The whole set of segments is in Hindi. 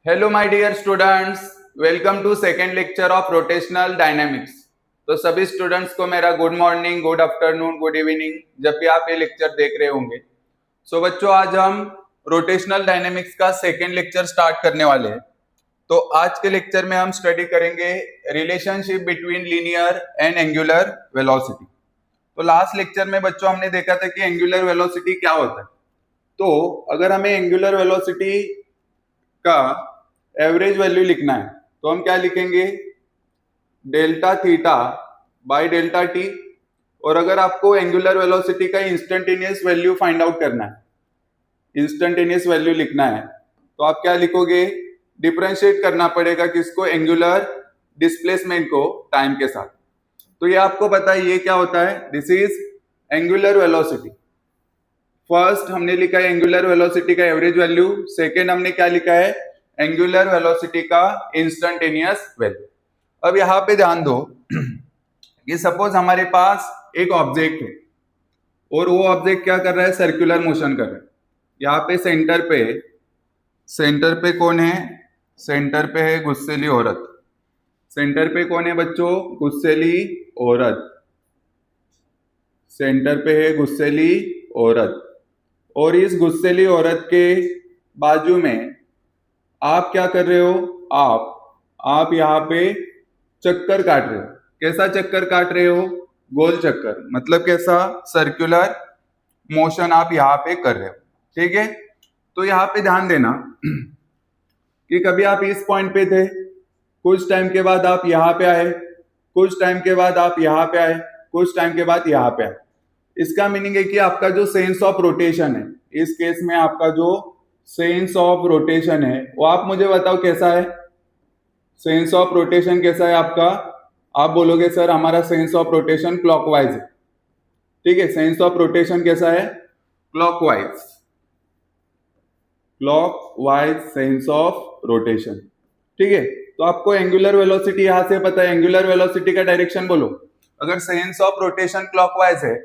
Hello my dear students, welcome to second lecture of rotational dynamics. तो सभी स्टूडेंट्स को मेरा good morning, good afternoon, good evening, जब भी आप ये लेक्चर देख रहे होंगे। सो बच्चों, आज हम रोटेशनल डायनामिक्स का सेकेंड लेक्चर स्टार्ट करने वाले हैं। तो आज के लेक्चर में हम स्टडी करेंगे relationship between linear and angular velocity. तो लास्ट लेक्चर में बच्चों हमने देखा था कि एंगुलर वेलोसिटी क्या होता है। तो अगर हमें एंगुलर वेलोसिटी का एवरेज वैल्यू लिखना है तो हम क्या लिखेंगे, delta theta by delta T. और अगर आपको एंगुलर वेलोसिटी का इंस्टेंटेनियस वैल्यू फाइंड आउट करना है, इंस्टेंटेनियस वैल्यू लिखना है, तो आप क्या लिखोगे, डिफरेंशिएट करना पड़ेगा किसको, एंगुलर डिस्प्लेसमेंट को टाइम के साथ। तो ये आपको पता है ये क्या होता है, this is angular velocity. First हमने लिखा है एंगुलर वेलोसिटी का एवरेज वैल्यू, सेकेंड हमने क्या लिखा है, एंगुलर वेलोसिटी का इंस्टेंटेनियस वैल्यू। अब यहां पे ध्यान दो कि सपोज हमारे पास एक ऑब्जेक्ट है और वो ऑब्जेक्ट क्या कर रहा है, सर्कुलर मोशन कर रहा है। यहाँ पे सेंटर पे कौन है, सेंटर पे है गुस्सेली औरत। सेंटर पे कौन है बच्चों, गुस्सेली औरत। सेंटर पे है गुस्सेली औरत, और इस गुस्सेली औरत के बाजू में आप क्या कर रहे हो, आप यहाँ पे चक्कर काट रहे हो। कैसा चक्कर काट रहे हो, गोल चक्कर, मतलब कैसा, सर्कुलर मोशन आप यहाँ पे कर रहे हो। ठीक है, तो यहाँ पे ध्यान देना कि कभी आप इस पॉइंट पे थे, कुछ टाइम के बाद आप यहाँ पे आए, कुछ टाइम के बाद आप यहाँ पे आए, कुछ टाइम के बाद यहाँ पे आए। इसका मीनिंग है कि आपका जो सेंस ऑफ रोटेशन है, इस केस में आपका जो सेंस ऑफ रोटेशन है वो आप मुझे बताओ कैसा है। सेंस ऑफ रोटेशन कैसा है आपका, आप बोलोगे सर हमारा सेंस ऑफ रोटेशन क्लॉकवाइज है। ठीक है, सेंस ऑफ रोटेशन कैसा है, clockwise, clockwise sense of rotation. ठीक है, तो आपको एंगुलर वेलोसिटी यहां से पता है, एंगुलर वेलोसिटी का डायरेक्शन बोलो। अगर सेंस ऑफ रोटेशन क्लॉकवाइज है,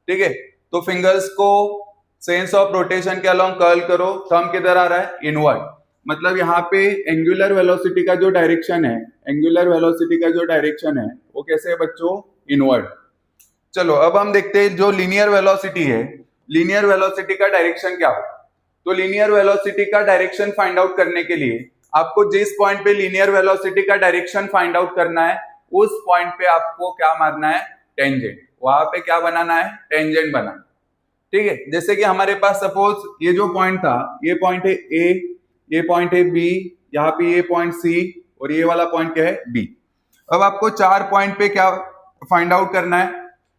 ठीक है, तो फिंगर्स को सेंस ऑफ रोटेशन के अलोंग कर्ल करो। थंब किधर आ रहा है, इनवर्ड। मतलब यहाँ पे एंगुलर वेलोसिटी का जो डायरेक्शन है, एंगुलर वेलोसिटी का जो डायरेक्शन है वो कैसे है बच्चों, इनवर्ड। चलो अब हम देखते हैं जो लीनियर वेलोसिटी है, लीनियर वेलोसिटी का डायरेक्शन क्या हो। तो लीनियर वेलोसिटी का डायरेक्शन फाइंड आउट करने के लिए आपको जिस पॉइंट पे लीनियर वेलोसिटी का डायरेक्शन फाइंड आउट करना है, उस पॉइंट पे आपको क्या मारना है, टेंजेंट। वहां पे क्या बनाना है, टेंजेंट बनाना। ठीक है, जैसे कि हमारे पास सपोज ये जो पॉइंट था, ये पॉइंट है ए, ये पॉइंट है बी, यहाँ पे ये पॉइंट सी, और ये वाला पॉइंट क्या है, डी। अब आपको चार पॉइंट पे क्या फाइंड आउट करना है,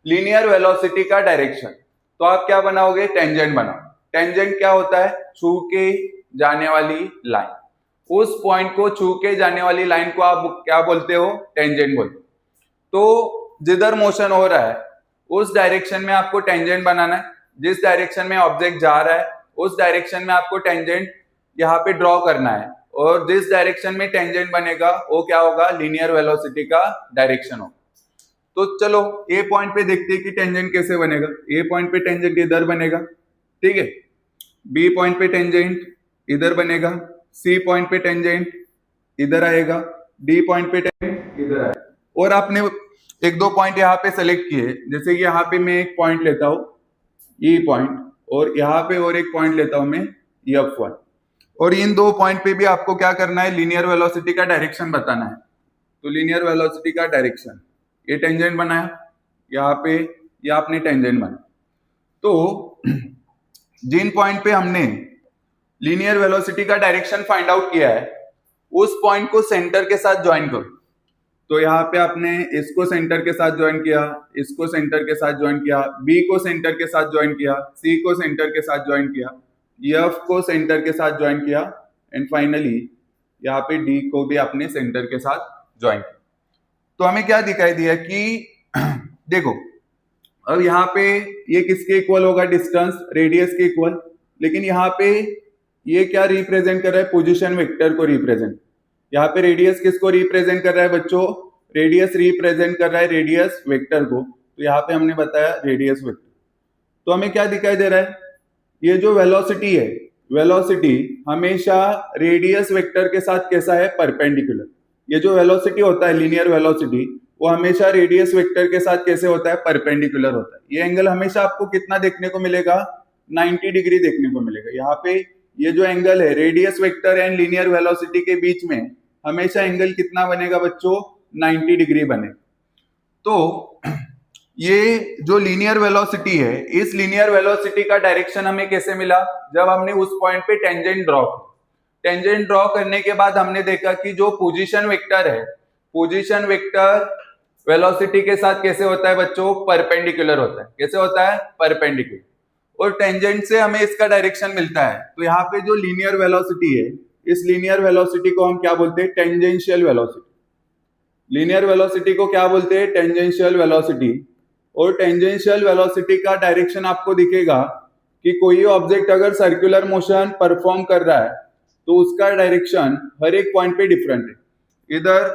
लीनियर वेलोसिटी का डायरेक्शन। तो आप क्या बनाओगे, टेंजेंट बनाओ। टेंजेंट क्या होता है, छू के जाने वाली लाइन। उस पॉइंट को छू के जाने वाली लाइन को आप क्या बोलते हो, टेंजेंट बोलते हो। तो जिधर मोशन हो रहा है उस डायरेक्शन में आपको टेंजेंट बनाना है। जिस डायरेक्शन में ऑब्जेक्ट जा रहा है उस डायरेक्शन में आपको टेंजेंट यहाँ पे ड्रॉ करना है, और जिस डायरेक्शन में टेंजेंट बनेगा वो क्या होगा, लीनियर वेलोसिटी का डायरेक्शन होगा। तो चलो ए पॉइंट पे देखते हैं कि टेंजेंट कैसे बनेगा। ए पॉइंट पे टेंजेंट इधर बनेगा, ठीक है, बी पॉइंट पे टेंजेंट इधर बनेगा, सी पॉइंट पे टेंजेंट इधर आएगा, डी पॉइंट पे टेंजेंट इधर आएगा। और आपने एक दो पॉइंट यहाँ पे सेलेक्ट किए, जैसे कि यहाँ पे मैं एक पॉइंट लेता हूं ई पॉइंट, और यहाँ पे और एक पॉइंट लेता हूं मैं F1, और इन दो पॉइंट पे भी आपको क्या करना है, लीनियर वेलोसिटी का डायरेक्शन बताना है। तो लीनियर वेलोसिटी का डायरेक्शन, ये टेंजेंट बनाया यहाँ पे, ये आपने टेंजेंट बनाया। तो जिन पॉइंट पे हमने लीनियर वेलोसिटी का डायरेक्शन फाइंड आउट किया है उस पॉइंट को सेंटर के साथ ज्वाइन करो। तो यहाँ पे आपने इसको सेंटर के साथ ज्वाइन किया, इसको सेंटर के साथ ज्वाइन किया, बी को सेंटर के साथ ज्वाइन किया, सी को सेंटर के साथ ज्वाइन किया, एफ को सेंटर के साथ ज्वाइन किया, एंड फाइनली यहाँ पे डी को भी आपने सेंटर के साथ ज्वाइन किया। तो हमें क्या दिखाई दिया कि देखो अब यहाँ पे ये किसके इक्वल होगा, डिस्टेंस, रेडियस के इक्वल। लेकिन यहाँ पे ये क्या रिप्रेजेंट कर रहा है, पोजीशन वेक्टर को रिप्रेजेंट। यहाँ पे रेडियस किसको रिप्रेजेंट कर रहा है बच्चों, रेडियस रिप्रेजेंट कर रहा है रेडियस वेक्टर को। तो यहाँ पे हमने बताया रेडियस वेक्टर। तो हमें क्या दिखाई दे रहा है, ये जो वेलोसिटी है वेलोसिटी हमेशा रेडियस वेक्टर के साथ कैसा है, परपेंडिकुलर। ये जो वेलोसिटी होता है लीनियर वेलोसिटी, वो हमेशा रेडियस वेक्टर के साथ कैसे होता है, परपेंडिकुलर होता है। ये एंगल हमेशा आपको कितना देखने को मिलेगा, 90 डिग्री देखने को मिलेगा। यहाँ पे ये जो एंगल है radius vector and linear velocity के बीच में हमेशा एंगल कितना बनेगा बच्चों, 90 डिग्री बनेगा। तो ये जो लीनियर वेलोसिटी है, इस लीनियर वेलोसिटी का डायरेक्शन हमें कैसे मिला, जब हमने उस पॉइंट पे टेंजेंट ड्रॉ किया। टेंजेंट ड्रॉ करने के बाद हमने देखा कि जो पोजीशन वेक्टर है, पोजीशन वेक्टर वेलोसिटी के साथ कैसे होता है बच्चों, परपेंडिकुलर होता है। कैसे होता है, परपेंडिकुलर। और टेंजेंट से हमें इसका डायरेक्शन मिलता है। तो यहाँ पे जो लीनियर वेलोसिटी है, इस लीनियर वेलोसिटी को हम क्या बोलते हैं, टेंजेंशियल वेलोसिटी। लीनियर वेलोसिटी को क्या बोलते हैं, टेंजेंशियल वेलोसिटी। और टेंजेंशियल वेलोसिटी का डायरेक्शन आपको दिखेगा कि कोई ऑब्जेक्ट अगर सर्कुलर मोशन परफॉर्म कर रहा है तो उसका डायरेक्शन हर एक पॉइंट पे डिफरेंट है। इधर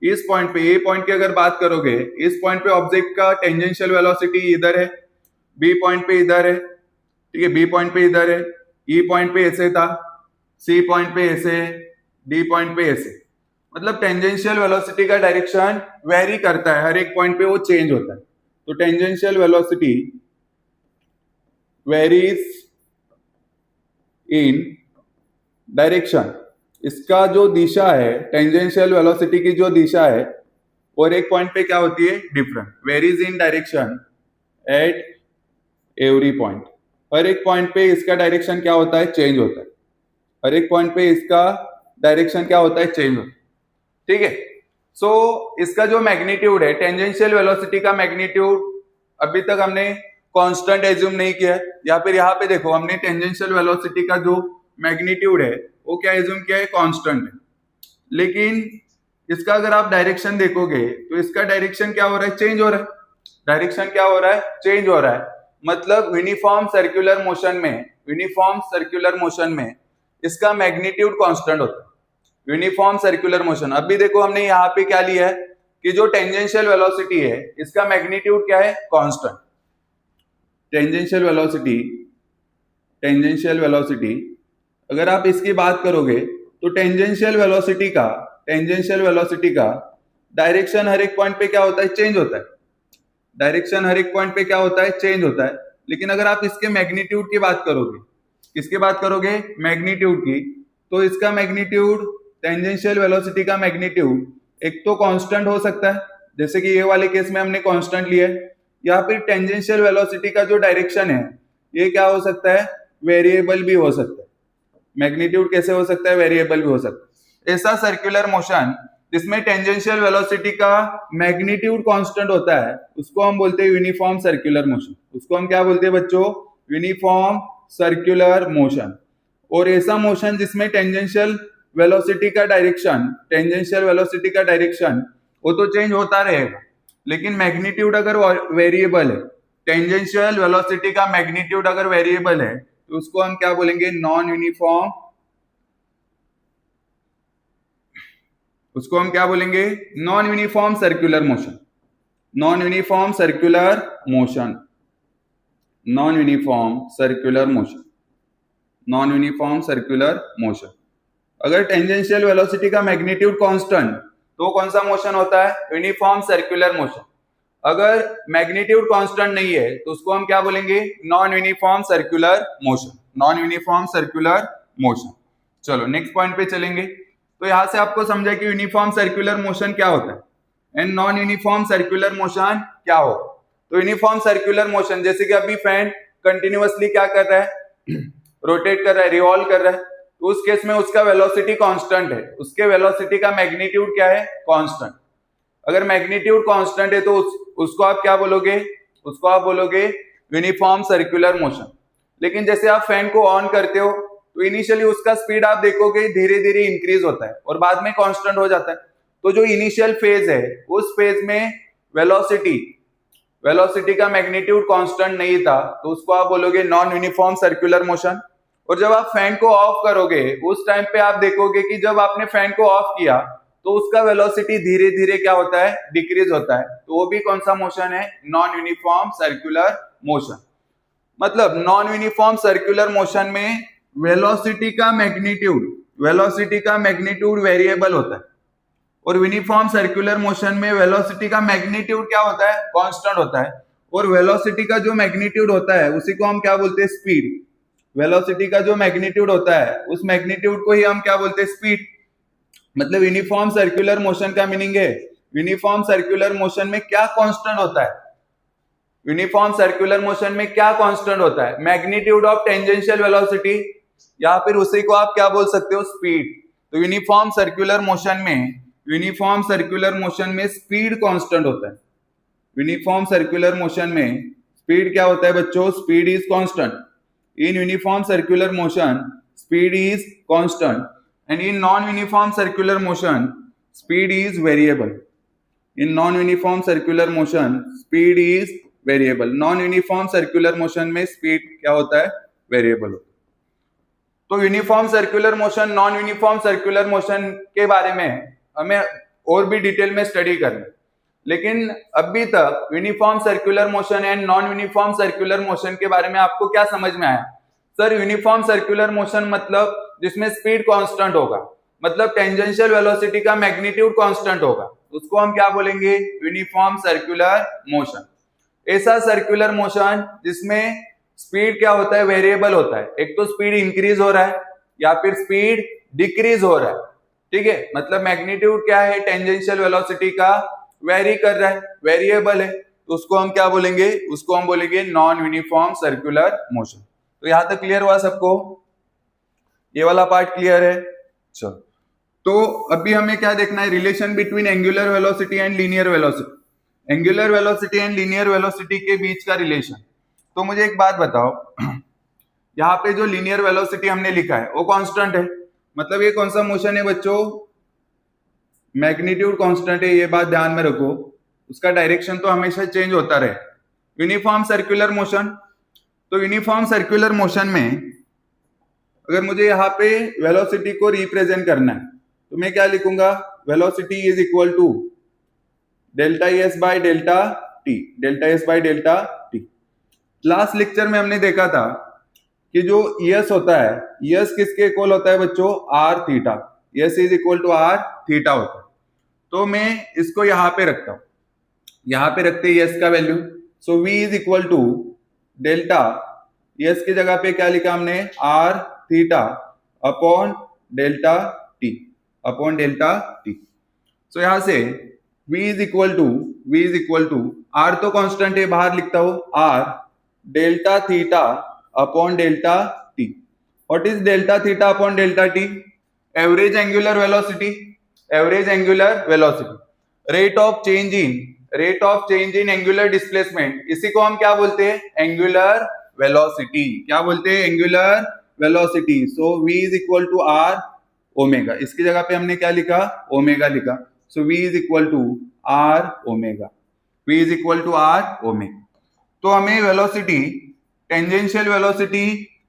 इस पॉइंट पे, ए पॉइंट की अगर बात करोगे, इस पॉइंट पे ऑब्जेक्ट का टेंजेंशियल वेलोसिटी इधर है, बी पॉइंट पे इधर है, ठीक है, बी पॉइंट पे इधर है, ई पॉइंट पे ऐसे था, सी पॉइंट पे ऐसे, डी पॉइंट पे ऐसे। मतलब टेंजेंशियल वेलोसिटी का डायरेक्शन वेरी करता है, हर एक पॉइंट पे वो चेंज होता है। तो tangential velocity varies in direction. इसका जो दिशा है, टेंजेंशियल वेलोसिटी की जो दिशा है, और एक पॉइंट पे क्या होती है, different. Varies in direction at every point. हर एक पॉइंट पे इसका डायरेक्शन क्या होता है, चेंज होता है। हर एक पॉइंट पे इसका डायरेक्शन क्या होता है, चेंज होता है। ठीक है। सो इसका जो मैग्नीट्यूड है, टेंजेंशियल वेलोसिटी का मैग्नीट्यूड अभी तक हमने कांस्टेंट एज्यूम नहीं किया है, या फिर यहाँ पे देखो हमने टेंजेंशियल वेलोसिटी का जो मैग्नीट्यूड है वो क्या एज्यूम किया है, कांस्टेंट है। लेकिन इसका अगर आप डायरेक्शन देखोगे तो इसका डायरेक्शन क्या हो रहा है, चेंज हो रहा है। डायरेक्शन क्या हो रहा है, चेंज हो रहा है। मतलब यूनिफॉर्म सर्कुलर मोशन में, यूनिफॉर्म सर्कुलर मोशन में इसका मैग्नीट्यूड कांस्टेंट होता है। यूनिफॉर्म सर्कुलर मोशन, अभी देखो हमने यहाँ पे क्या लिया है कि जो टेंजेंशियल वेलोसिटी है इसका मैग्नीट्यूड क्या है, constant. Tangential velocity, tangential velocity अगर आप इसकी बात करोगे तो टेंजेंशियल वेलोसिटी का डायरेक्शन हर एक पॉइंट पे क्या होता है, चेंज होता है। डायरेक्शन हर एक पॉइंट पे क्या होता है, चेंज होता है। लेकिन अगर आप इसके मैग्नीट्यूड की बात करोगे, किसकी बात करोगे, मैग्नीट्यूड की, तो इसका मैग्नीट्यूड, टेंजेंशियल वेलोसिटी का मैग्नीट्यूड एक तो कांस्टेंट हो सकता है, जैसे कि ये वाले केस में हमने कांस्टेंट लिया है, या फिर टेंजेंशियल वेलोसिटी का जो डायरेक्शन है ये क्या हो सकता है, वेरिएबल भी हो सकता है। मैग्नीट्यूड कैसे हो सकता है, वेरिएबल भी हो सकता है। ऐसा सर्कुलर मोशन जिसमें टेंजेंशियल वेलोसिटी का मैग्नीट्यूड कांस्टेंट होता है उसको हम बोलते हैं यूनिफॉर्म सर्कुलर मोशन। उसको हम क्या बोलते हैं बच्चों, यूनिफॉर्म सर्कुलर मोशन। और ऐसा मोशन जिसमें टेंजेंशियल वेलोसिटी का डायरेक्शन, टेंजेंशियल वेलोसिटी का डायरेक्शन वो तो चेंज होता रहेगा, लेकिन मैग्नीट्यूड अगर वेरिएबल है, टेंजेंशियल वेलोसिटी का मैग्नीट्यूड अगर वेरिएबल है तो उसको हम क्या बोलेंगे, नॉन यूनिफॉर्म, उसको हम क्या बोलेंगे, non uniform circular motion. Non uniform circular motion, non uniform circular motion, non uniform circular motion. अगर टेंजेंशियल वेलोसिटी का मैग्नीट्यूड कांस्टेंट तो कौन सा मोशन होता है, यूनिफॉर्म सर्कुलर मोशन। अगर मैग्नीट्यूड कांस्टेंट नहीं है तो उसको हम क्या बोलेंगे, non uniform circular motion, non uniform circular motion. चलो नेक्स्ट पॉइंट पे चलेंगे। तो यहां से आपको समझा कि यूनिफॉर्म सर्कुलर मोशन क्या होता है and non uniform circular motion क्या होगा। तो यूनिफॉर्म सर्कुलर मोशन, जैसे कि अभी फैन कंटिन्यूअसली क्या कर रहा है, रोटेट कर रहा है, रिवॉल्व कर रहा है, तो उस केस में उसका वेलोसिटी कांस्टेंट है, उसके वेलोसिटी का मैग्नीट्यूड क्या है, कांस्टेंट। अगर मैग्नीट्यूड कांस्टेंट है तो उसको आप क्या बोलोगे, उसको आप बोलोगे यूनिफॉर्म सर्कुलर मोशन। लेकिन जैसे आप फैन को ऑन करते हो तो इनिशियली उसका स्पीड आप देखोगे धीरे धीरे इंक्रीज होता है और बाद में कांस्टेंट हो जाता है। तो जो इनिशियल फेज है उस फेज में वेलोसिटी का मैग्नीट्यूड कांस्टेंट नहीं था, तो उसको आप बोलोगे नॉन यूनिफॉर्म सर्कुलर मोशन। और जब आप फैन को ऑफ करोगे उस टाइम पे आप देखोगे कि जब आपने फैन को ऑफ किया तो उसका वेलोसिटी धीरे धीरे क्या होता है, डिक्रीज होता है। तो वो भी कौन सा मोशन है, नॉन यूनिफॉर्म सर्कुलर मोशन। मतलब नॉन यूनिफॉर्म सर्कुलर मोशन में वेलोसिटी का मैग्नीट्यूड वेरिएबल होता है, और यूनिफॉर्म सर्कुलर मोशन में वेलोसिटी का मैग्नीट्यूड क्या होता है, कांस्टेंट होता है, और वेलोसिटी का जो मैग्नीट्यूड होता है उसी को हम क्या बोलते हैं, स्पीड। वेलोसिटी का जो मैग्नीट्यूड होता है उस मैग्नीट्यूड को ही हम क्या बोलते हैं, स्पीड। मतलब यूनिफॉर्म सर्कुलर मोशन का मीनिंग है, यूनिफॉर्म सर्कुलर मोशन में क्या कांस्टेंट होता है, यूनिफॉर्म सर्कुलर मोशन में क्या कांस्टेंट होता है, मैग्नीट्यूड ऑफ टेंजेंशियल वेलोसिटी, या फिर उसी को आप क्या बोल सकते हो, स्पीड। तो यूनिफॉर्म सर्कुलर मोशन में स्पीड कांस्टेंट होता है। यूनिफॉर्म सर्कुलर मोशन में स्पीड क्या होता है बच्चों, speed is constant. In uniform circular motion speed is constant, and in non uniform circular motion speed is variable. In non uniform circular motion speed is variable. Non uniform circular motion में स्पीड क्या होता है, वेरिएबल होता है। तो uniform circular motion, non uniform circular motion के बारे में हमें और भी डिटेल में स्टडी करना, लेकिन अभी तक uniform circular motion and non uniform circular motion के बारे में आपको क्या समझ में आया? सर, यूनिफॉर्म सर्कुलर मोशन मतलब जिसमें स्पीड कांस्टेंट होगा, मतलब टेंजेंशियल वेलोसिटी का मैग्नीट्यूड कांस्टेंट होगा, उसको हम क्या बोलेंगे, यूनिफॉर्म सर्कुलर मोशन। ऐसा सर्कुलर मोशन जिसमें स्पीड क्या होता है, वेरिएबल होता है। एक तो स्पीड इंक्रीज हो रहा है या फिर स्पीड डिक्रीज हो रहा है, ठीक है। मतलब मैग्नीट्यूड क्या है, टेंजेंशियल वेलोसिटी का वेरी कर रहा है, वेरिएबल है, तो उसको हम क्या बोलेंगे, उसको हम बोलेंगे नॉन यूनिफॉर्म सर्कुलर मोशन। तो यहां तक क्लियर हुआ सबको? ये वाला पार्ट क्लियर है? चलो, तो अभी हमें क्या देखना है, relation between angular velocity and linear velocity. Angular velocity and linear velocity के बीच का रिलेशन। तो मुझे एक बात बताओ, यहाँ पे जो लीनियर वेलोसिटी हमने लिखा है वो कांस्टेंट है, मतलब ये कौन सा मोशन है बच्चों, मैग्नीट्यूड कांस्टेंट है, ये बात ध्यान में रखो। उसका डायरेक्शन तो हमेशा चेंज होता रहे। यूनिफॉर्म सर्कुलर मोशन, तो यूनिफॉर्म सर्कुलर मोशन में अगर मुझे यहाँ पे वेलोसिटी को रिप्रेजेंट करना है तो मैं क्या लिखूंगा, velocity is equal to delta S by delta T, delta S by delta T. Last lecture में हमने देखा था कि जो यस होता है, यस किसके इक्वल होता है बच्चों, R theta. Yes is equal to R theta होता है। तो मैं इसको यहां पे रखता हूं, यहां पे रखते यस का value, so v is equal to delta, s की जगह पे क्या लिखा हमने, r theta upon delta t, upon delta t. So यहां से v is equal to r तो कांस्टेंट है, बाहर लिखता हूं r delta theta upon delta t. What is delta theta upon delta t? Average angular velocity, average angular velocity, rate of change in angular displacement, इसी को हम क्या बोलते हैं, एंगुलर वेलोसिटी। क्या बोलते हैं, angular velocity. So v is equal to R omega, इसकी जगह पे हमने क्या लिखा, ओमेगा लिखा। So v is equal to R omega, v is equal to R omega. तो हमें velocity, tangential velocity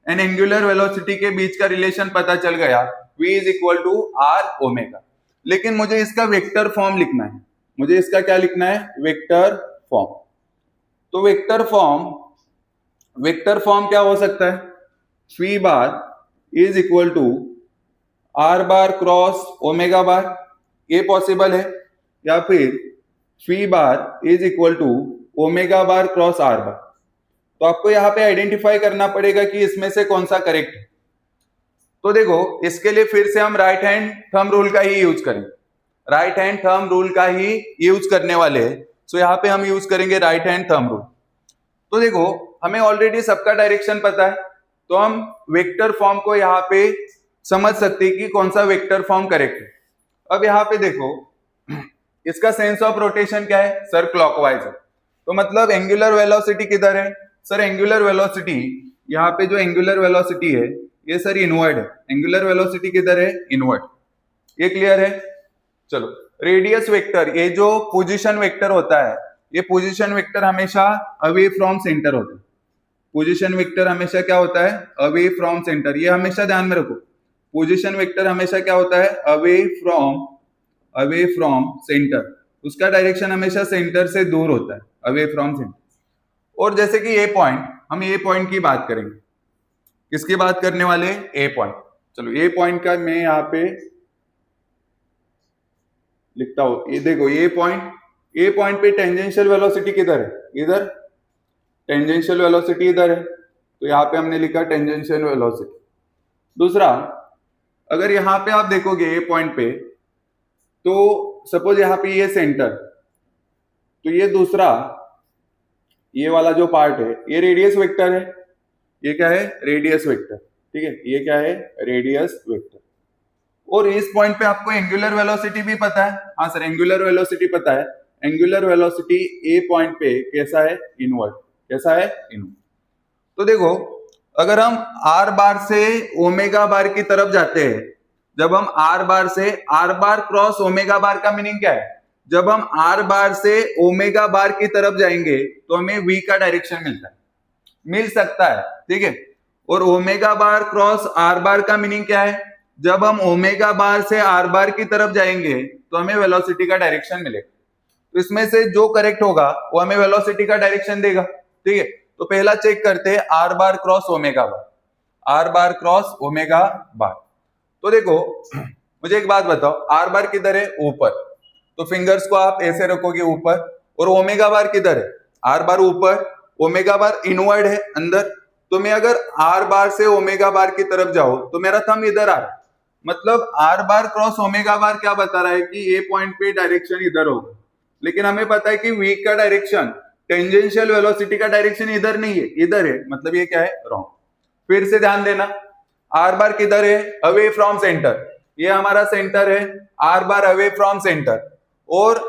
and angular velocity के बीच का रिलेशन पता चल गया, v is equal to R omega. लेकिन मुझे इसका वेक्टर फॉर्म लिखना है, मुझे इसका क्या लिखना है, वेक्टर फॉर्म। तो वेक्टर फॉर्म क्या हो सकता है, v bar is equal to are bar cross omega bar, ये पॉसिबल है, या फिर v bar is equal to omega bar cross are bar. तो आपको यहाँ पे आइडेंटिफाई करना पड़ेगा कि इसमें से कौन सा करेक्ट है। तो देखो, इसके लिए फिर से हम राइट हैंड थंब रूल का ही यूज करेंगे, राइट हैंड थंब रूल का ही यूज करने वाले हैं। सो यहाँ पे हम यूज करेंगे राइट हैंड थंब रूल। तो देखो, हमें ऑलरेडी सबका डायरेक्शन पता है, तो हम वेक्टर फॉर्म को यहाँ पे समझ सकते हैं कि कौन सा वेक्टर फॉर्म करेक्ट है। अब यहाँ पे देखो, इसका सेंस ऑफ रोटेशन क्या है, सर क्लॉकवाइज है। तो मतलब एंगुलर वेलोसिटी किधर है, सर एंगुलर वेलोसिटी, यहाँ पे जो एंगुलर वेलोसिटी है ये सर इनवर्ड है। एंगुलर वेलोसिटी किधर है, इनवर्ड। ये क्लियर है? चलो, रेडियस वेक्टर, ये जो पोजीशन वेक्टर होता है, ये पोजीशन वेक्टर हमेशा अवे फ्रॉम सेंटर होता है। पोजीशन वेक्टर हमेशा क्या होता है, अवे फ्रॉम सेंटर। ये हमेशा ध्यान में रखो, पोजीशन वेक्टर हमेशा क्या होता है, अवे फ्रॉम सेंटर। उसका डायरेक्शन हमेशा सेंटर से दूर होता है, अवे फ्रॉम सेंटर। और जैसे कि ये पॉइंट, हम ये पॉइंट की बात करेंगे, किसकी बात करने वाले? ए पॉइंट। चलो ए पॉइंट का मैं यहाँ पे लिखता हूं। ये देखो ए पॉइंट पे टेंजेंशियल वेलोसिटी किधर है? इधर। टेंजेंशियल वेलोसिटी इधर है, तो यहाँ पे हमने लिखा टेंजेंशियल वेलोसिटी। दूसरा, अगर यहाँ पे आप देखोगे ए पॉइंट पे, तो सपोज यहाँ पे ये सेंटर, तो ये दूसरा, ये वाला जो पार्ट है ये रेडियस वेक्टर है। ये क्या है? Radius vector. ठीक है, ये क्या है? Radius vector. और इस पॉइंट पे आपको एंगुलर वेलोसिटी भी पता है। हाँ सर, एंगुलर वेलोसिटी पता है। एंगुलर वेलोसिटी ए पॉइंट पे कैसा है? इनवर्ड। कैसा है? इनवर्ड। तो देखो, अगर हम आर बार से ओमेगा बार की तरफ जाते हैं, जब हम आर बार से आर बार क्रॉस ओमेगा बार का मीनिंग क्या है? जब हम आर बार से ओमेगा बार की तरफ जाएंगे तो हमें वी का डायरेक्शन मिलता है, मिल सकता है। ठीक है, और ओमेगा बार क्रॉस आर बार का मीनिंग क्या है? जब हम ओमेगा बार से आर बार की तरफ जाएंगे तो हमें वेलोसिटी का डायरेक्शन मिलेगा। तो इसमें से जो करेक्ट होगा वो हमें वेलोसिटी का डायरेक्शन देगा। ठीक है, तो पहला चेक करते हैं are bar cross omega bar. Are bar cross omega बार। तो देखो, मुझे एक बात बताओ, आर बार किधर है? ऊपर। तो फिंगर्स को आप ऐसे रखोगे ऊपर। और ओमेगा बार किधर है? आर बार ऊपर, ओमेगा बार इनवर्ड है, अंदर। तो मैं अगर आर बार से ओमेगा बार की तरफ जाऊं तो मेरा थंब इधर आ रहा है, मतलब आर बार क्रॉस ओमेगा बार क्या बता रहा है कि ए पॉइंट पे डायरेक्शन इधर होगा। लेकिन हमें पता है कि वी का डायरेक्शन, टेंजेंशियल वेलोसिटी का डायरेक्शन इधर नहीं है, इधर है, मतलब ये क्या है? रॉन्ग। फिर से ध्यान देना, आर बार किधर है? Away from centre. ये हमारा सेंटर है, are bar away from centre. और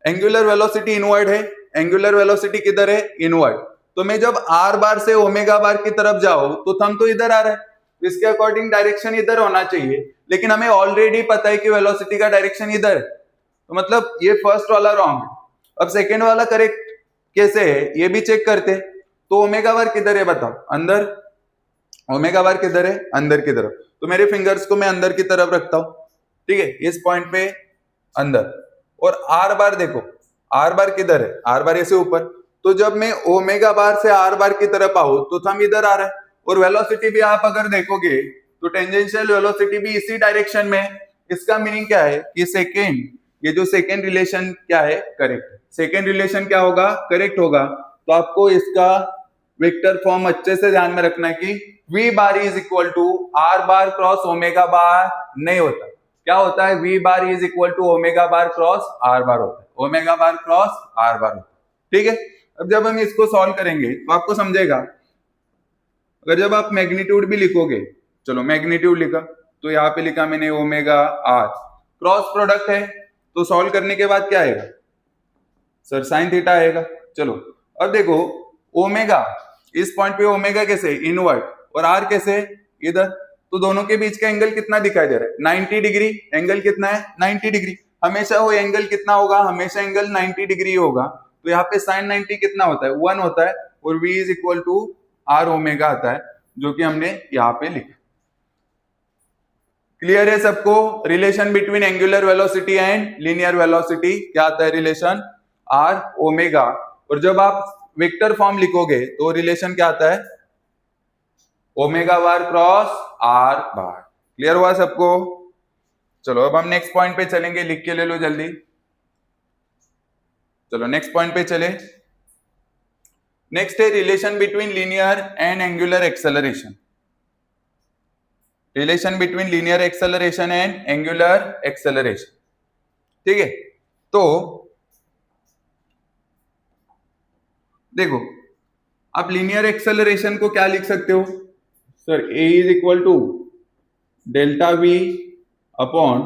एंगुलर वेलोसिटी इनवर्ड है। एंगुलर वेलोसिटी किधर है? इनवर्ड। तो मैं जब आर बार से ओमेगा बार की तरफ जाऊं तो थंब तो इधर आ रहा है, इसके अकॉर्डिंग डायरेक्शन इधर होना चाहिए। लेकिन हमें ऑलरेडी पता है कि वेलोसिटी का डायरेक्शन इधर है, तो मतलब ये फर्स्ट वाला रॉन्ग है। अब सेकेंड वाला करेक्ट कैसे है ये भी चेक करते। तो ओमेगा बार किधर है बताओ? अंदर। ओमेगा बार किधर है? अंदर की तरफ। तो मेरे फिंगर्स को मैं अंदर की तरफ रखता हूं। ठीक है, इस पॉइंट पे अंदर। और आर बार देखो, आर बार किधर है? आर बार ऐसे ऊपर। तो जब मैं ओमेगा बार से आर बार की तरफ आऊं तो थंब इधर आ रहा है। और वेलोसिटी भी आप अगर देखोगे तो टेंजेंशियल वेलोसिटी भी इसी डायरेक्शन में है। इसका मीनिंग क्या है कि सेकेंड, ये जो सेकेंड रिलेशन क्या है? करेक्ट। सेकेंड रिलेशन क्या होगा? करेक्ट होगा। तो आपको इसका वेक्टर फॉर्म अच्छे से ध्यान में रखना है कि V bar is equal to are bar cross omega bar नहीं होता। क्या होता है? V bar is equal to omega bar cross are bar होता है। Omega bar cross are bar होता है। ठीक है, अब जब हम इसको सॉल्व करेंगे तो आपको समझेगा। अगर जब आप मैग्नीट्यूड भी लिखोगे, चलो मैग्नीट्यूड लिखा, तो यहाँ पे लिखा मैंने ओमेगा आर, क्रॉस प्रोडक्ट है, तो सॉल्व करने के बाद क्या आएगा? सर साइन थीटा आएगा। चलो अब देखो, ओमेगा, इस पॉइंट पे ओमेगा कैसे? इनवर्ड। और आर कैसे? इधर। तो दोनों के बीच का एंगल कितना दिखाई दे रहा है? 90 डिग्री। एंगल कितना है? 90 डिग्री। हमेशा वो एंगल कितना होगा? हमेशा एंगल 90 डिग्री होगा। तो यहाँ पे साइन 90 कितना होता है? 1 होता है। और v is equal to R omega आता है, जो कि हमने यहाँ पे लिखा। क्लियर है सबको? Relation between angular velocity and linear velocity क्या आता है? Relation R omega. और जब आप वेक्टर फॉर्म लिखोगे तो रिलेशन क्या आता है? Omega bar cross are bar. Clear हुआ सबको? चलो अब हम नेक्स्ट पॉइंट पे चलेंगे, लिख के ले लो जल्दी। चलो नेक्स्ट पॉइंट पे चले। नेक्स्ट है relation between linear and angular acceleration. Relation between linear acceleration and angular acceleration. ठीक है, तो देखो, आप लीनियर एक्सेलरेशन को क्या लिख सकते हो? Sir A is equal to delta V upon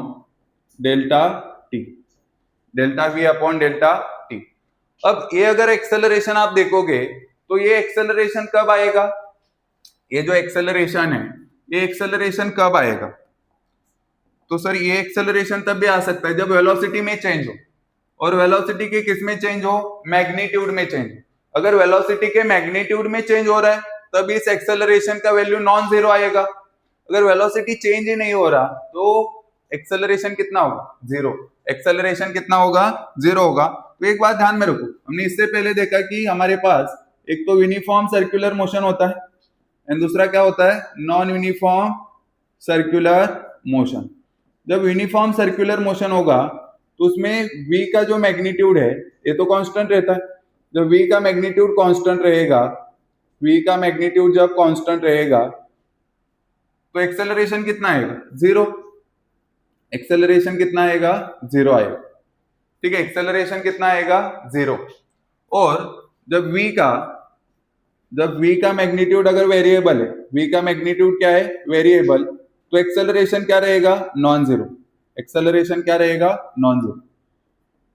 delta T. Delta V upon delta T. अब ये अगर एक्सेलरेशन आप देखोगे तो ये एक्सेलरेशन कब आएगा? ये जो एक्सेलरेशन है, ये एक्सेलरेशन कब आएगा? तो सर ये एक्सेलरेशन तब भी आ सकता है जब वेलोसिटी में चेंज हो। और वेलोसिटी के किस में चेंज हो? मैग्नीट्यूड में चेंज हो। अगर वेलोसिटी के मैग्नीट्यूड में चेंज हो रहा है तब इस एक्सेलरेशन का वैल्यू नॉन जीरो आएगा। अगर वेलोसिटी चेंज ही नहीं हो रहा तो एक्सेलरेशन कितना होगा? जीरो। एक्सेलरेशन कितना होगा? जीरो होगा। तो एक बात ध्यान में रखो, हमने इससे पहले देखा कि हमारे पास एक तो यूनिफॉर्म सर्कुलर मोशन होता है, एंड दूसरा क्या होता है, नॉन यूनिफॉर्म सर्कुलर मोशन। जब यूनिफॉर्म सर्कुलर मोशन होगा तो उसमें v का जो मैग्नीट्यूड है ये तो कांस्टेंट रहता है। जब v का मैग्नीट्यूड कांस्टेंट रहेगा, v का मैग्नीट्यूड जब कांस्टेंट रहेगा तो एक्सेलरेशन कितना आएगा, जीरो। एक्सेलरेशन कितना आएगा, जीरो आएगा। ठीक है, एक्सेलरेशन कितना आएगा, जीरो। और जब v का मैग्नीट्यूड अगर वेरिएबल है, v का मैग्नीट्यूड क्या है, वेरिएबल, तो एक्सेलरेशन क्या रहेगा, नॉन जीरो। एक्सेलरेशन क्या रहेगा, नॉन जीरो।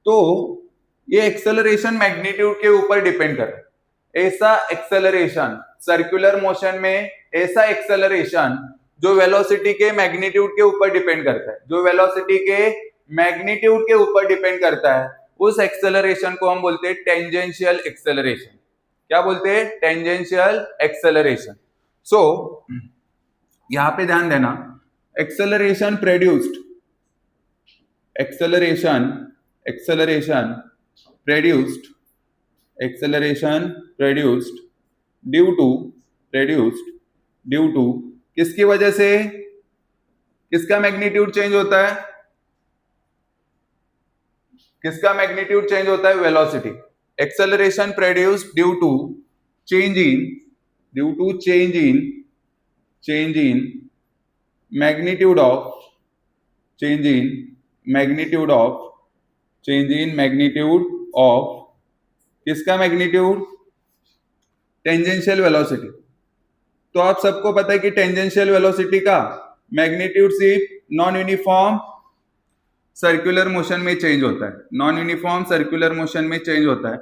तो ये एक्सेलरेशन मैग्नीट्यूड के ऊपर डिपेंड कर रहा है। ऐसा एक्सेलरेशन सर्कुलर मोशन में, ऐसा एक्सेलरेशन जो वेलोसिटी के मैग्नीट्यूड के ऊपर डिपेंड करता है, जो वेलोसिटी के मैग्नीट्यूड के ऊपर डिपेंड करता है, उस एक्सेलरेशन को हम बोलते हैं टेंजेंशियल एक्सेलरेशन। क्या बोलते हैं, टेंजेंशियल एक्सेलरेशन। सो यहां पे ध्यान देना, एक्सेलरेशन प्रोड्यूस्ड ड्यू टू किसकी वजह से, किसका मैग्नीट्यूड चेंज होता है, किसका मैग्नीट्यूड चेंज होता है, velocity. Acceleration produced due to change in magnitude of किसका मैग्नीट्यूड, टेंजेंशियल वेलोसिटी। तो आप सबको पता है कि टेंजेंशियल वेलोसिटी का मैग्नीट्यूड सिर्फ नॉन यूनिफॉर्म सर्कुलर मोशन में चेंज होता है, नॉन यूनिफॉर्म सर्कुलर मोशन में चेंज होता है।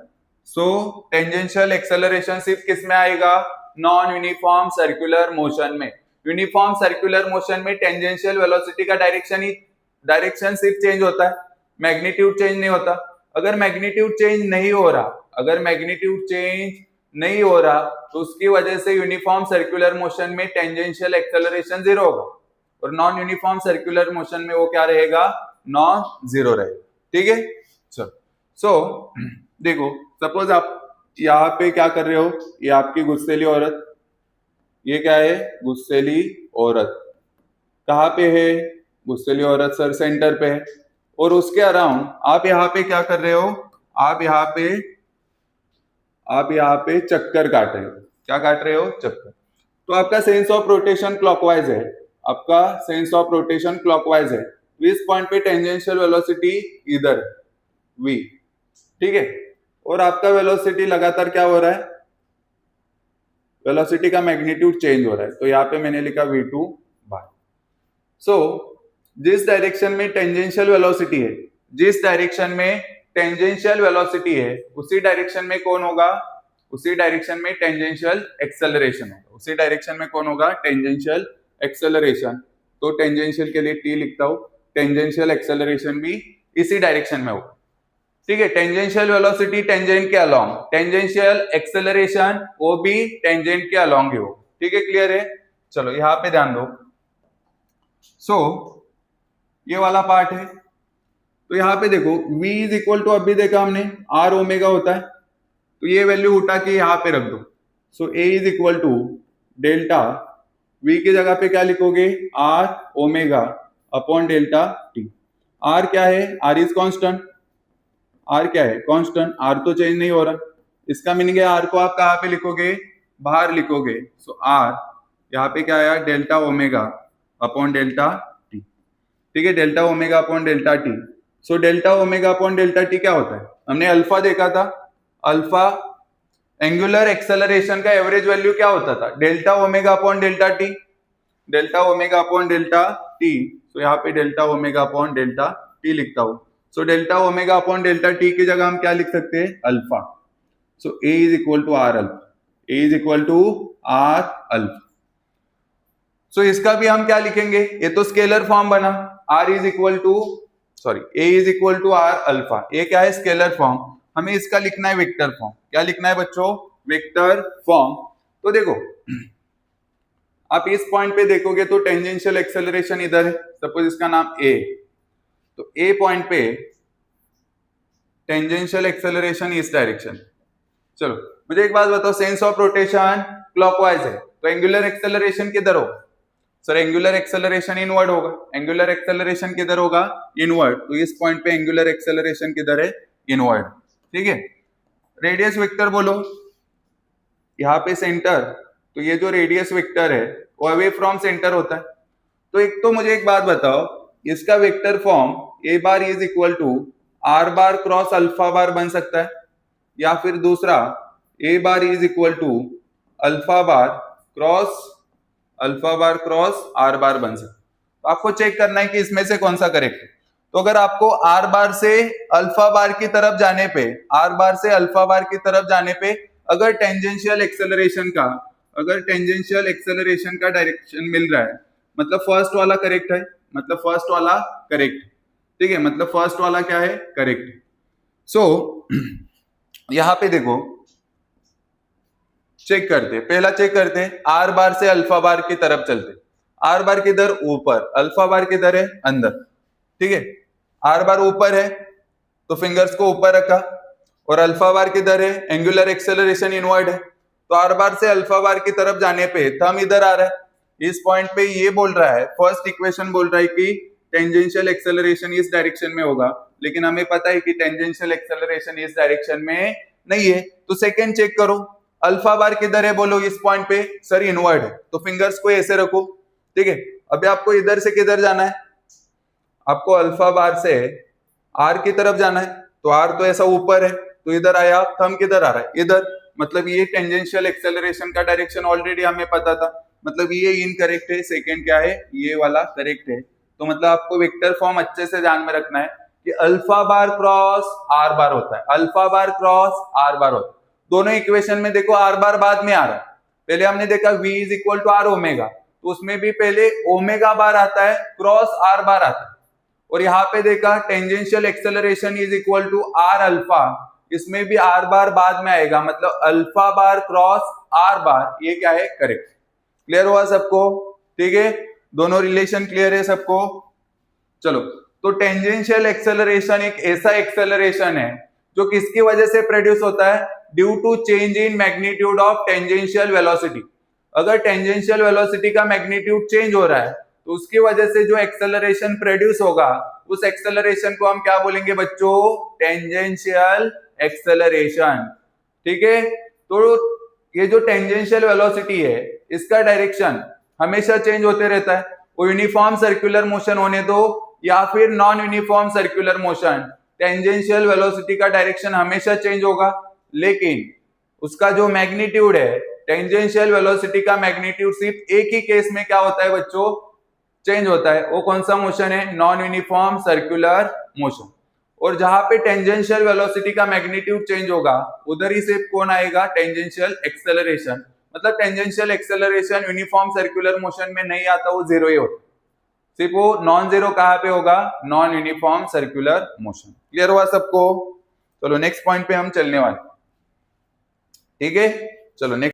सो टेंजेंशियल एक्सेलरेशन सिर्फ किस में आएगा, नॉन यूनिफॉर्म सर्कुलर मोशन में। यूनिफॉर्म सर्कुलर मोशन में टेंजेंशियल वेलोसिटी का डायरेक्शन सिर्फ चेंज होता है, मैग्नीट्यूड चेंज नहीं होता। अगर मैग्नीट्यूड चेंज नहीं हो रहा तो उसकी वजह से यूनिफॉर्म सर्कुलर मोशन में टेंजेंशियल एक्सेलरेशन जीरो होगा, और नॉन यूनिफॉर्म सर्कुलर मोशन में वो क्या रहेगा, नॉन जीरो रहेगा। ठीक है, चलो। सो देखो, सपोज आप यहाँ पे क्या कर रहे हो, ये आपकी गुस्सेली औरत, ये क्या है, गुस्सेली औरत। कहाँ पे है, गुस्सेली औरत सर सेंटर पे है, और उसके अराउंड आप यहाँ पे क्या कर रहे हो, आप यहाँ पे चक्कर काट रहे हो। क्या काट रहे हो, चक्कर। तो आपका सेंस ऑफ रोटेशन क्लॉकवाइज है, इस पॉइंट पे टेंजेंशियल वेलोसिटी इधर v, ठीक है, और आपका वेलोसिटी लगातार क्या हो रहा है, वेलोसिटी का मैग्नीट्यूड चेंज हो रहा है। तो यहाँ पे मैंने लिखा v2 बाय। सो जिस डायरेक्शन में टेंजेंशियल वेलोसिटी है, उसी डायरेक्शन में कौन होगा, उसी डायरेक्शन में टेंजेंशियल एक्सेलरेशन होगा। उसी डायरेक्शन में कौन होगा, टेंजेंशियल एक्सेलरेशन। तो टेंजेंशियल के लिए t लिखता हूं, टेंजेंशियल एक्सेलरेशन भी इसी डायरेक्शन में होगा। ठीक है, टेंजेंशियल वेलोसिटी टेंजेंट के अलोंग, टेंजेंशियल एक्सेलरेशन वो भी टेंजेंट के अलोंग ही हो। ठीक है, क्लियर है। चलो यहां पे ध्यान दो। सो ये वाला पार्ट है, तो यहाँ पे देखो v इज इक्वल टू, अभी देखा हमने r ओमेगा होता है, तो ये वैल्यू उठा के यहाँ पे रख दो। So a is equal to delta v की जगह पे क्या लिखोगे, r omega upon delta t। r क्या है, r इज कांस्टेंट, r क्या है, कांस्टेंट, r तो चेंज नहीं हो रहा। इसका मीनिंग है r को आप कहाँ पे लिखोगे, बाहर लिखोगे। सो r यहाँ पे क्या आया, delta omega upon delta t। ठीक है, delta omega upon delta t। So delta omega upon delta t क्या होता है, हमने अल्फा देखा था, अल्फा एंगुलर एक्सेलरेशन का एवरेज वैल्यू क्या होता था, delta omega upon delta t, delta omega upon delta t। सो यहाँ पे delta omega upon delta t लिखता हूं। So delta omega upon delta t की जगह हम क्या लिख सकते हैं, alpha. So a is equal to are alpha, a is equal to are alpha. So इसका भी हम क्या लिखेंगे, ये तो स्केलर फॉर्म बना, r is equal to a is equal to are alpha. ये क्या है, स्केलर फॉर्म। हमें इसका लिखना है वेक्टर फॉर्म। क्या लिखना है बच्चों, वेक्टर फॉर्म। तो देखो आप इस पॉइंट पे देखोगे तो टेंजेंशियल एक्सेलरेशन इधर है, सपोज इसका नाम a, तो a पॉइंट पे टेंजेंशियल एक्सेलरेशन इस डायरेक्शन। चलो मुझे एक बात बताओ, सेंस ऑफ रोटेशन क्लॉकवाइज है, तो एंगुलर एक्सेलरेशन किधर होगा सर? एंगुलर एक्सेलरेशन इनवर्ड होगा। एंगुलर एक्सेलरेशन किधर होगा? इनवर्ड। तो इस पॉइंट पे एंगुलर एक्सेलरेशन किधर है? इनवर्ड। ठीक है, रेडियस वेक्टर बोलो, यहाँ पे सेंटर, तो ये जो रेडियस वेक्टर है वो अवे फ्रॉम सेंटर होता है। तो एक तो मुझे एक बात बताओ, इसका vector form a bar is equal to are bar cross alpha bar बन सकता है, या फिर दूसरा a bar is equal to alpha bar cross are bar बन सकता है। तो आपको चेक करना है कि इसमें से कौन सा करेक्ट है। तो अगर आपको आर बार से अल्फा बार की तरफ जाने पे, आर बार से अल्फा बार की तरफ जाने पे अगर टेंजेंशियल एक्सेलरेशन का डायरेक्शन मिल रहा है, मतलब फर्स्ट वाला करेक्ट है, मतलब फर्स्ट वाला करेक्ट। ठीक है, मतलब फर्स्ट वाला क्या है? करेक्ट। सो यहां पे देखो, चेक करते, पहला चेक करते, आर बार से अल्फा बार की तरफ चलते। आर बार किधर? ऊपर। अल्फा बार किधर है? अंदर। ठीक है, आर बार ऊपर है तो फिंगर्स को ऊपर रखा, और अल्फा बार किधर है? एंगुलर एक्सेलरेशन इनवर्ड है, तो आर बार से अल्फा बार की तरफ जाने पे थंब इधर आ रहा है। इस पॉइंट पे ये बोल रहा है, फर्स्ट इक्वेशन बोल रहा है कि टेंजेंशियल एक्सेलरेशन इस डायरेक्शन में होगा, लेकिन हमें पता है कि टेंजेंशियल एक्सेलरेशन इस डायरेक्शन में नहीं है। तो सेकंड चेक करो, अल्फा बार किधर है बोलो? इस पॉइंट पे सर इनवर्ड है, तो फिंगर्स को ऐसे रखो। ठीक है, अभी आपको इधर से किधर जाना है? आपको अल्फा बार से आर की तरफ जाना है, तो आर तो ऐसा ऊपर है, तो इधर आया, थंब किधर आ रहा है? इधर। मतलब ये टेंजेंशियल एक्सेलरेशन का डायरेक्शन ऑलरेडी हमें पता था, मतलब ये इनकरेक्ट है, सेकंड क्या है? ये वाला करेक्ट है। तो मतलब आपको वेक्टर फॉर्म अच्छे से ध्यान में रखना है कि alpha bar cross are bar होता है, alpha bar cross are bar होता है। दोनों इक्वेशन में देखो आर बार बाद में आ रहा है, पहले हमने देखा v is equal to R omega, तो उसमें भी पहले ओमेगा बार आता है, क्रॉस आर बार आता है। और यहाँ पे देखा tangential acceleration is equal to are alpha, इसमें भी आर बार बाद में आएगा, मतलब alpha bar cross are bar, ये क्या है? करेक्ट। क्लियर हुआ सबको? ठीक है, दोनों रिलेशन क्लियर है सबको? चलो, तो टेंजेंशियल एक्सेलरेशन एक ऐसा एक्सेलरेशन है जो किसकी वजह से प्रोड्यूस होता है? Due to change in magnitude of tangential velocity. अगर टेंजेंशियल वेलोसिटी का मैग्नीट्यूड चेंज हो रहा है तो उसकी वजह से जो एक्सेलरेशन प्रोड्यूस होगा, उस एक्सेलरेशन को हम क्या बोलेंगे बच्चों? Tangential acceleration. ठीक है, तो ये जो टेंजेंशियल वेलोसिटी है, इसका डायरेक्शन हमेशा चेंज होते रहता है। वो यूनिफॉर्म सर्कुलर मोशन होने दो या फिर non uniform circular motion, tangential velocity का डायरेक्शन हमेशा चेंज होगा, लेकिन उसका जो मैग्नीट्यूड है, टेंजेंशियल वेलोसिटी का मैग्नीट्यूड सिर्फ एक ही केस में क्या होता है बच्चों? चेंज होता है। वो कौन सा मोशन है? Non uniform circular motion. और जहां पे टेंजेंशियल वेलोसिटी का मैग्नीट्यूड चेंज होगा, उधर ही से कौन आएगा? Tangential acceleration. मतलब tangential acceleration uniform circular motion में नहीं आता, वो जीरो ही होता, सिर्फ वो नॉन जीरो कहां पे होगा? Non uniform circular motion. Clear हुआ सबको? चलो नेक्स्ट पॉइंट पे हम चलने वाले। ठीक है, चलो नेक्स्ट